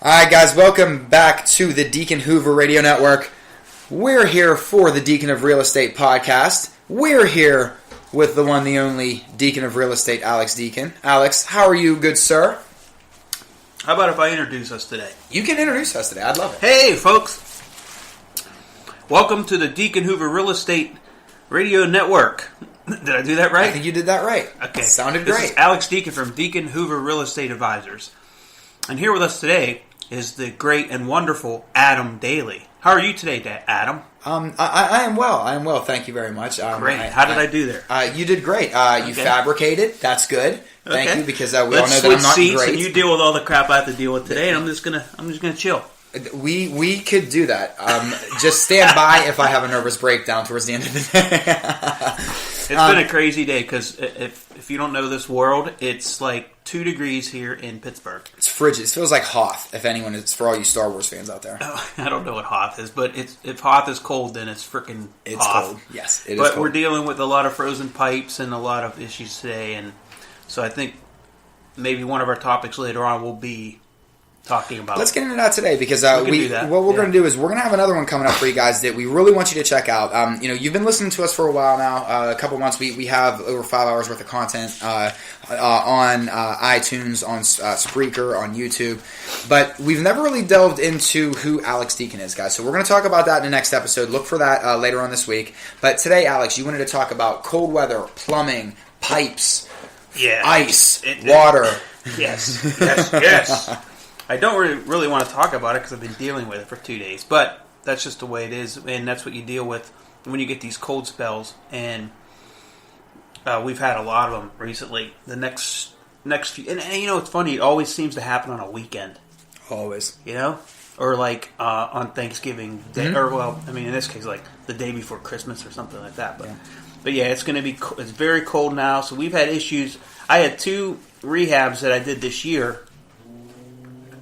Alright guys, welcome back to the Deacon Hoover Radio Network. We're here for the Deacon of Real Estate podcast. We're here with the one, the only Deacon of Real Estate, Alex Deacon. Alex, how are you, good sir? How about if I introduce us today? You can introduce us today, I'd love it. Hey folks, welcome to the Deacon Hoover Real Estate Radio Network. Did I do that right? I think you did that right. Okay. Sounded This great. is Alex Deacon from Deacon Hoover Real Estate Advisors. And here with us today is the great and wonderful Adam Daly. How are you today, Adam? I am well. I am well. Thank you very much. Great. How did I do there? You did great. You fabricated. That's good. Thank you, because we all know Let's that I'm switch not seats great. and you deal with all the crap I have to deal with today, and I'm just gonna chill. We could do that. Just stand by if I have a nervous breakdown towards the end of the day. It's been a crazy day because if you don't know this world, it's like 2 degrees here in Pittsburgh. It's frigid. It feels like Hoth, if anyone, it's for all you Star Wars fans out there. I don't know what Hoth is, but if Hoth is cold, then it's freaking It's Hoth. cold. Yes, it is But cold. we're dealing with a lot of frozen pipes and a lot of issues today, and so I think maybe one of our topics later on will be talking about. Let's get into that today, because we can do that. what we're going to do is we're going to have another one coming up for you guys that we really want you to check out. You've been listening to us for a while now, a couple months. We have over 5 hours worth of content on iTunes, on Spreaker, on YouTube, but we've never really delved into who Alex Deacon is, guys. So we're going to talk about that in the next episode. Look for that later on this week. But today, Alex, you wanted to talk about cold weather, plumbing, pipes, ice, water. Yes. I don't really want to talk about it because I've been dealing with it for 2 days, but that's just the way it is, and that's what you deal with when you get these cold spells, and we've had a lot of them recently. The next few, and it's funny, it always seems to happen on a weekend. Always. Or like on Thanksgiving Day, in this case, like the day before Christmas or something like that. But yeah, it's going to be, it's very cold now, so we've had issues. I had 2 rehabs that I did this year.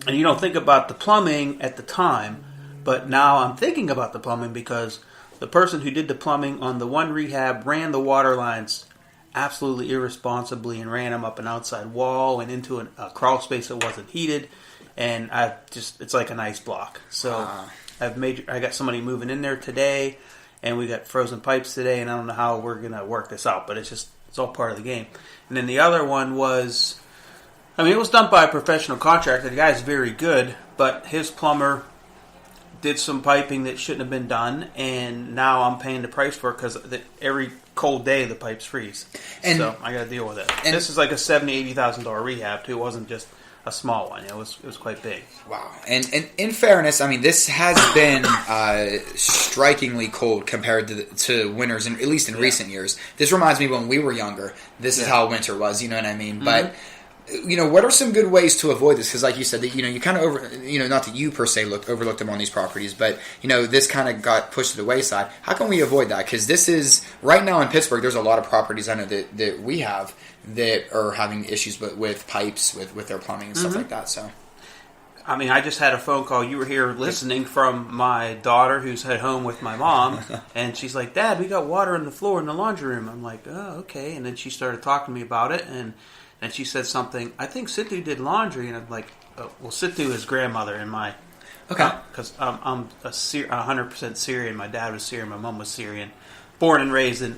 And you don't think about the plumbing at the time, but now I'm thinking about the plumbing because the person who did the plumbing on the one rehab ran the water lines absolutely irresponsibly and ran them up an outside wall and into a crawl space that wasn't heated, and it's like an ice block. So I got somebody moving in there today, and we got frozen pipes today, and I don't know how we're gonna work this out, but it's all part of the game. And then the other one was, it was done by a professional contractor. The guy's very good, but his plumber did some piping that shouldn't have been done, and now I'm paying the price for it because every cold day the pipes freeze. And so I got to deal with it. And this is like a $70,000, $80,000 rehab too. It wasn't just a small one. It was quite big. Wow. And in fairness, this has been strikingly cold compared to winters, at least in recent years. This reminds me when we were younger. This is how winter was. You know what I mean? Mm-hmm. But what are some good ways to avoid this? Because, like you said, that you kind of not that you per se overlooked them on these properties, but this kind of got pushed to the wayside. How can we avoid that? Because this is right now in Pittsburgh. There's a lot of properties I know that we have that are having issues with pipes, with their plumbing and stuff like that. So, I just had a phone call. You were here listening from my daughter, who's at home with my mom, and she's like, "Dad, we got water on the floor in the laundry room." I'm like, "Oh, okay." And then she started talking to me about it, and she said something, I think Situ did laundry, and I'm like, Situ is grandmother in my... Okay. Because I'm 100% Syrian. My dad was Syrian, my mom was Syrian. Born and raised in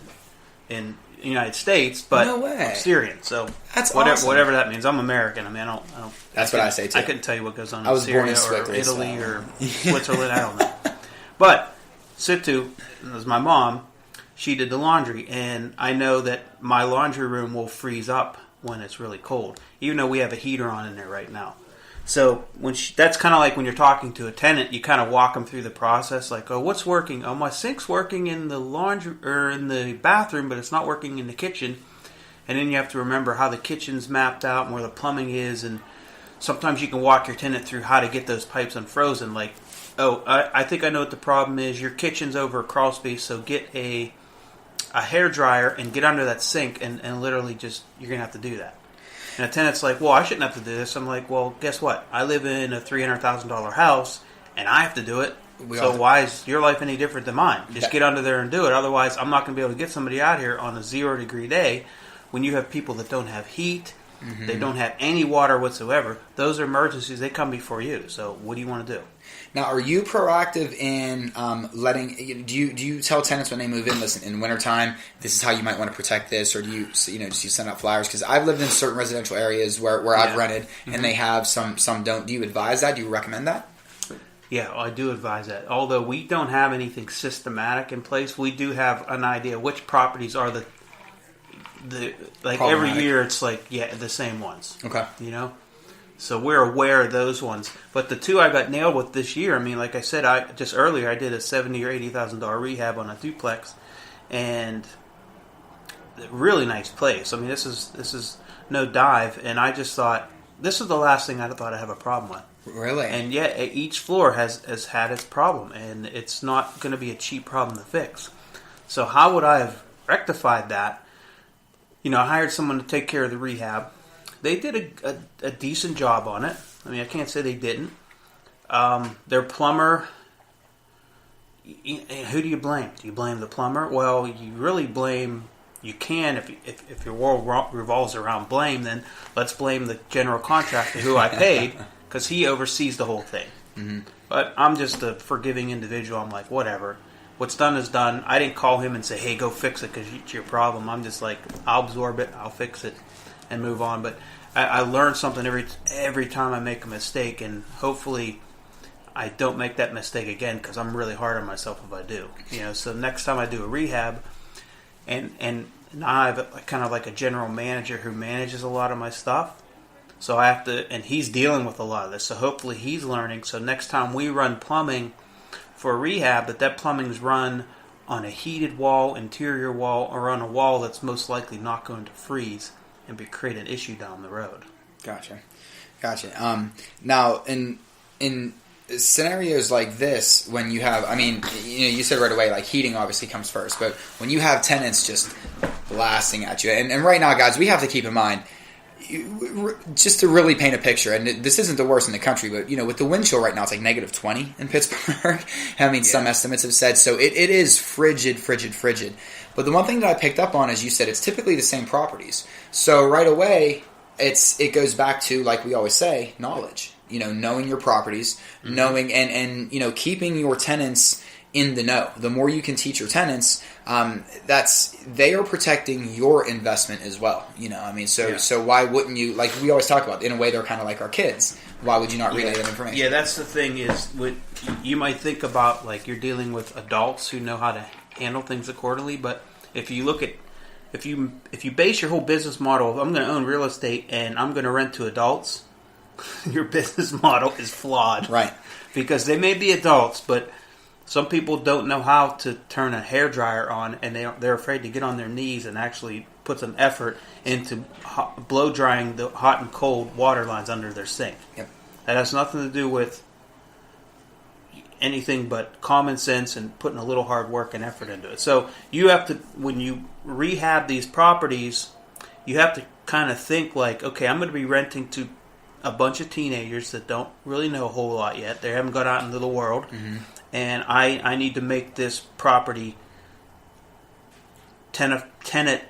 the United States, but no way. I'm Syrian, so that's awesome. Whatever that means. I'm American. I don't that's what I say too. I couldn't tell you what goes on I was in Syria born in Switzerland, or Italy or Switzerland, I don't know. But Situ, as my mom, she did the laundry, and I know that my laundry room will freeze up when it's really cold, even though we have a heater on in there right now. So that's kind of like when you're talking to a tenant, you kind of walk them through the process, like, oh, what's working? Oh, my sink's working in the laundry or in the bathroom, but it's not working in the kitchen. And then you have to remember how the kitchen's mapped out and where the plumbing is, and sometimes you can walk your tenant through how to get those pipes unfrozen. Like, oh, I think I know what the problem is. Your kitchen's over a crawl space, so get a hair dryer and get under that sink and literally just, you're going to have to do that. And a tenant's like, well, I shouldn't have to do this. I'm like, well, guess what? I live in a $300,000 house and I have to do it. So why is your life any different than mine? Just get under there and do it. Otherwise, I'm not going to be able to get somebody out here on a 0-degree day when you have people that don't have heat they don't have any water whatsoever, those are emergencies. They come before you. So what do you want to do? Now, are you proactive in letting? Do you tell tenants when they move in, listen, in wintertime, this is how you might want to protect this, or do you just you send out flyers? Because I've lived in certain residential areas where I've rented, and they have some don't. Do you advise that? Do you recommend that? Yeah, I do advise that. Although we don't have anything systematic in place, we do have an idea which properties are the like every year it's like the same ones. Okay. So we're aware of those ones. But the two I got nailed with this year, I mean, like I said, I did a $70,000 or $80,000 rehab on a duplex, and really nice place. I mean, this is no dive, and I just thought this is the last thing I thought I'd have a problem with. Really? And yet, each floor has had its problem, and it's not going to be a cheap problem to fix. So how would I have rectified that? I hired someone to take care of the rehab. They did a decent job on it. I mean, I can't say they didn't. Their plumber, who do you blame? Do you blame the plumber? Well, you really blame, you can, if your world revolves around blame, then let's blame the general contractor who I paid, because he oversees the whole thing. Mm-hmm. But I'm just a forgiving individual. I'm like, whatever. What's done is done. I didn't call him and say, hey, go fix it because it's your problem. I'm just like, I'll absorb it, I'll fix it, and move on. But I learn something every time I make a mistake, and hopefully I don't make that mistake again, because I'm really hard on myself if I do. So next time I do a rehab, and now I have kind of like a general manager who manages a lot of my stuff. So I have to, and he's dealing with a lot of this, so hopefully he's learning. So next time we run plumbing for a rehab, that plumbing's run on a heated wall, interior wall, or on a wall that's most likely not going to freeze and create an issue down the road. Gotcha. Now, in scenarios like this, when you have, I mean, you said right away, like heating obviously comes first, but when you have tenants just blasting at you, and right now, guys, we have to keep in mind, just to really paint a picture, and this isn't the worst in the country, but with the wind chill right now, it's like negative 20 in Pittsburgh. I mean, some estimates have said so. It is frigid. But the one thing that I picked up on is you said it's typically the same properties. So right away, it goes back to, like we always say, knowledge. Knowing your properties, knowing and keeping your tenants in the know. The more you can teach your tenants, they are protecting your investment as well. So why wouldn't you, like we always talk about, in a way they're kind of like our kids. Why would you not relay that information? Yeah, that's the thing is, you might think about, like, you're dealing with adults who know how to handle things accordingly, but if you look at, if you base your whole business model, if I'm going to own real estate and I'm going to rent to adults, your business model is flawed. Right. Because they may be adults, but some people don't know how to turn a hairdryer on, and they're afraid to get on their knees and actually put some effort into blow drying the hot and cold water lines under their sink. Yep. That has nothing to do with anything but common sense and putting a little hard work and effort into it. So you have to, when you rehab these properties, you have to kind of think like, okay, I'm going to be renting to a bunch of teenagers that don't really know a whole lot yet. They haven't got out into the world. Mm-hmm. And I need to make this property tenantified.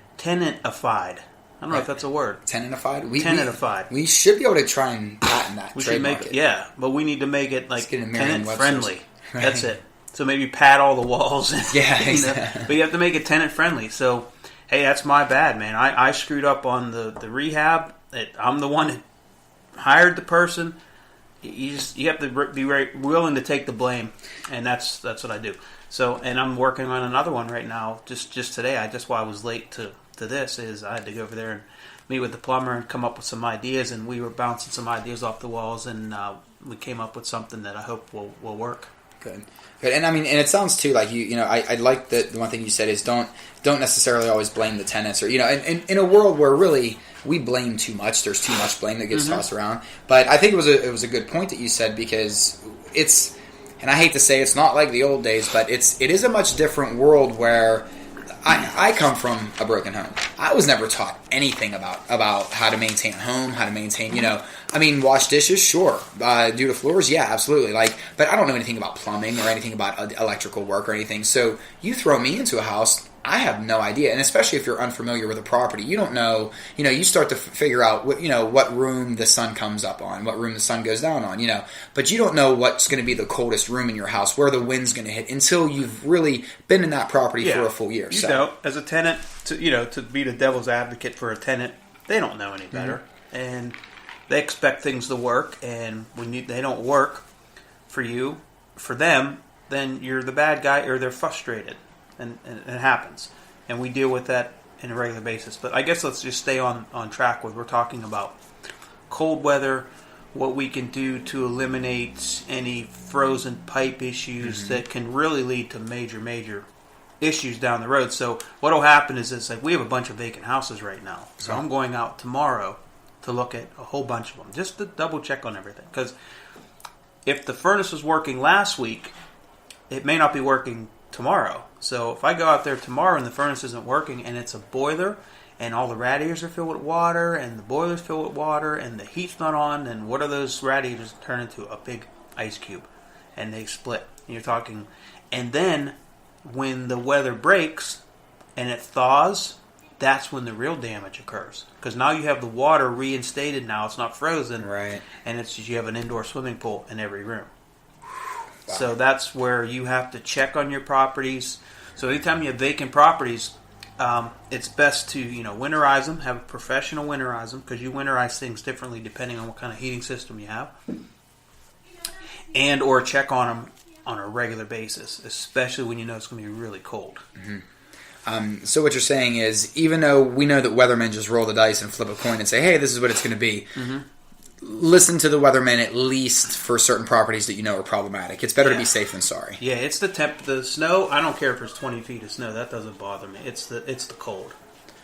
I don't know if that's a word. Tenantified? Tenantified. We should be able to try and patent that. We should make it. Yeah, but we need to make it like tenant friendly. Right. That's it. So maybe pad all the walls. Yeah, exactly. But you have to make it tenant friendly. So, hey, that's my bad, man. I screwed up on the rehab. I'm the one that hired the person. You have to be very willing to take the blame, and that's what I do. So, and I'm working on another one right now. Just today, that's why I was late to this. Is I had to go over there and meet with the plumber and come up with some ideas, and we were bouncing some ideas off the walls, and we came up with something that I hope will work. Good. And I mean, and it sounds too like I like the one thing you said is don't necessarily always blame the tenants, or in a world where really we blame too much. There's too much blame that gets tossed around. But I think it was a good point that you said, because it's, and I hate to say it's not like the old days, but it is a much different world where I come from a broken home. I was never taught anything about how to maintain a home, how to maintain, wash dishes, sure. Do the floors, yeah, absolutely. But I don't know anything about plumbing or anything about electrical work or anything. So you throw me into a house, I have no idea. And especially if you're unfamiliar with a property, you don't know, you start to figure out what room the sun comes up on, what room the sun goes down on, but you don't know what's going to be the coldest room in your house, where the wind's going to hit, until you've really been in that property for a full year. As a tenant, to be the devil's advocate for a tenant, they don't know any better. And they expect things to work, and when they don't work for them, then you're the bad guy, or they're frustrated, and it happens. And we deal with that on a regular basis. But I guess let's just stay on track with, we're talking about cold weather, what we can do to eliminate any frozen pipe issues that can really lead to major issues down the road. So what will happen is, it's like we have a bunch of vacant houses right now. So I'm going out tomorrow to look at a whole bunch of them, just to double check on everything. Because if the furnace was working last week, it may not be working tomorrow. So if I go out there tomorrow and the furnace isn't working, and it's a boiler, and all the radiators are filled with water, and the boiler's filled with water, and the heat's not on, then what are those radiators turn into? A big ice cube, and they split. And you're talking, and then when the weather breaks and it thaws, that's when the real damage occurs. Because now you have the water reinstated. Now it's not frozen, right? And you have an indoor swimming pool in every room. Wow. So that's where you have to check on your properties. So anytime you have vacant properties, it's best to winterize them. Have a professional winterize them, because you winterize things differently depending on what kind of heating system you have, and or check on them on a regular basis, especially when you know it's going to be really cold. So what you're saying is, even though we know that weathermen just roll the dice and flip a coin and say, hey, this is what it's going to be, listen to the weathermen at least for certain properties that are problematic. It's better to be safe than sorry. Yeah, it's the snow. I don't care if there's 20 feet of snow. That doesn't bother me. It's the cold.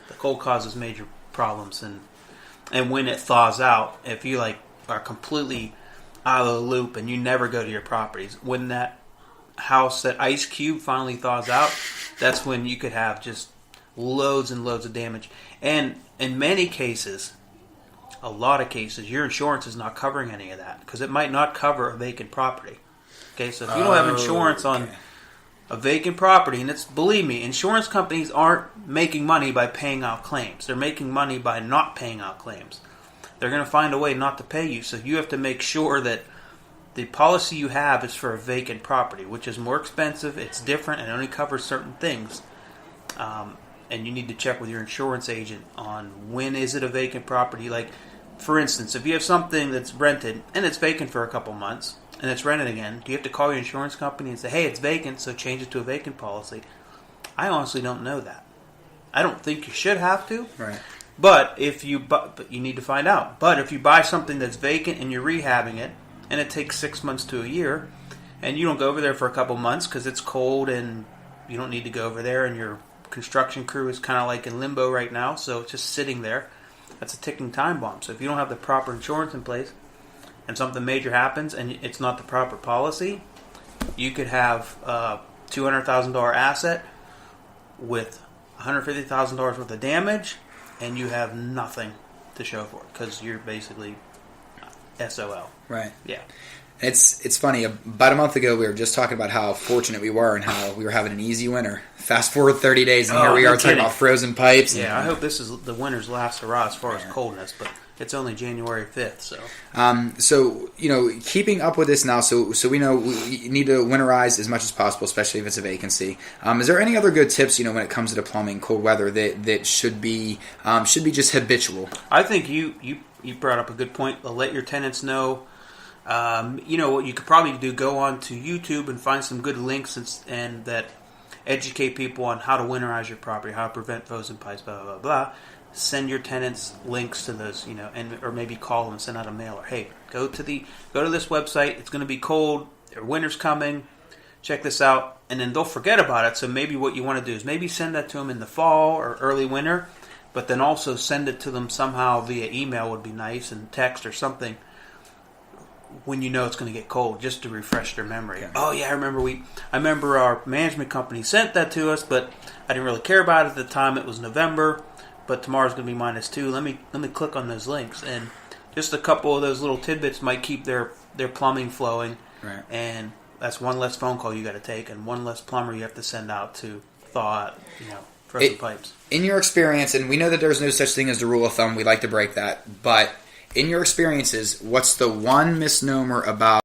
The cold causes major problems, and when it thaws out, if you are completely out of the loop and you never go to your properties, when that ice cube finally thaws out, that's when you could have just loads and loads of damage. And in many cases, a lot of cases, your insurance is not covering any of that, because it might not cover a vacant property. Okay, so if you don't have insurance on a vacant property, and believe me, insurance companies aren't making money by paying out claims. They're making money by not paying out claims. They're going to find a way not to pay you, so you have to make sure that the policy you have is for a vacant property, which is more expensive, it's different, and only covers certain things. And you need to check with your insurance agent on when is it a vacant property. Like, for instance, if you have something that's rented and it's vacant for a couple months and it's rented again, do you have to call your insurance company and say, hey, it's vacant, so change it to a vacant policy? I honestly don't know that. I don't think you should have to. Right. But but you need to find out. But if you buy something that's vacant and you're rehabbing it, and it takes 6 months to a year, and you don't go over there for a couple months because it's cold and you don't need to go over there, and your construction crew is kind of like in limbo right now, so it's just sitting there, that's a ticking time bomb. So if you don't have the proper insurance in place and something major happens and it's not the proper policy, you could have a $200,000 asset with $150,000 worth of damage, and you have nothing to show for it because you're basically SOL. Right. Yeah. It's funny. About a month ago, we were just talking about how fortunate we were and how we were having an easy winter. Fast forward 30 days, and here we are talking about frozen pipes. Yeah, I hope this is the winter's last hurrah as far as coldness, but it's only January 5th, so. So, keeping up with this now, so we know we need to winterize as much as possible, especially if it's a vacancy. Is there any other good tips, when it comes to the plumbing, cold weather, that should be just habitual? I think you brought up a good point. Let your tenants know. What you could probably do, go on to YouTube and find some good links and that educate people on how to winterize your property, how to prevent frozen pipes, blah, blah, blah. Send your tenants links to those, or maybe call them and send out a mailer. Hey, go to this website. It's going to be cold. Winter's coming. Check this out. And then they'll forget about it. So maybe what you want to do is maybe send that to them in the fall or early winter, but then also send it to them somehow via email would be nice, and text or something when it's going to get cold, just to refresh their memory. Okay. Oh yeah, I remember our management company sent that to us, but I didn't really care about it at the time. It was November, but tomorrow's going to be -2. Let me click on those links, and just a couple of those little tidbits might keep their plumbing flowing. Right. And that's one less phone call you got to take, and one less plumber you have to send out to thawed, frozen pipes. In your experience, and we know that there's no such thing as the rule of thumb, we like to break that, but in your experiences, what's the one misnomer about